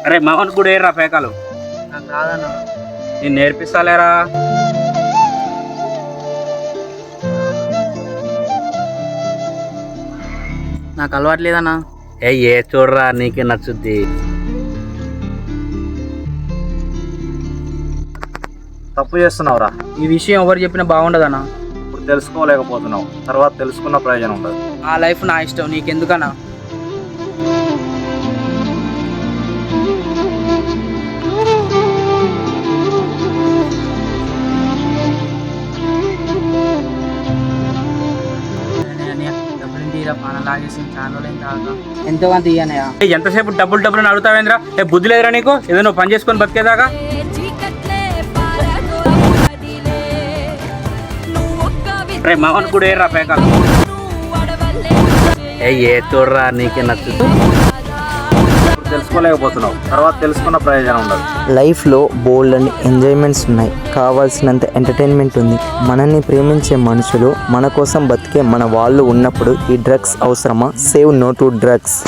అరే మామూలు కూడా ఏర్రా పేకాలు నాకు రాదన్నా. నేను నేర్పిస్తాలేరా. నాకు అలవాట్లేదన్నా. ఏ చూడరా నీకే నచ్చుద్ది. తప్పు చేస్తున్నావురా. ఈ విషయం ఎవరు చెప్పినా బాగుండదన్నా. ఇప్పుడు తెలుసుకోలేకపోతున్నావు, తర్వాత తెలుసుకున్న ప్రయోజనం ఉండదు. ఆ లైఫ్ నా ఇష్టం, నీకెందుకన్నా? డబ్బులు తీరా పాన లాగేసి చాలా ఎంతో కొంత ఇయ్యనయ్యా. ఎంతసేపు డబ్బులు అని అడుగుతావేంద్రా? బుద్ధి లేదురా నీకు? ఏదో నువ్వు పని చేసుకొని బతికేదాకా. రే మామూలు కూడా ఏర్రా పేకాలు. ఏ చూడరా నీకే నచ్చుద్ది. ఇప్పుడు తెలుసుకోలేకపోతున్నావు, తర్వాత తెలుసుకున్న ప్రయోజనం ఉండదు. లైఫ్లో బోల్డ్ అండ్ ఎంజాయ్మెంట్స్ ఉన్నాయి, కావాల్సినంత ఎంటర్టైన్మెంట్ ఉంది. మనల్ని ప్రేమించే మనుషులు, మన కోసం బతికే మన వాళ్ళు ఉన్నప్పుడు ఈ డ్రగ్స్ అవసరమా? Save no to drugs.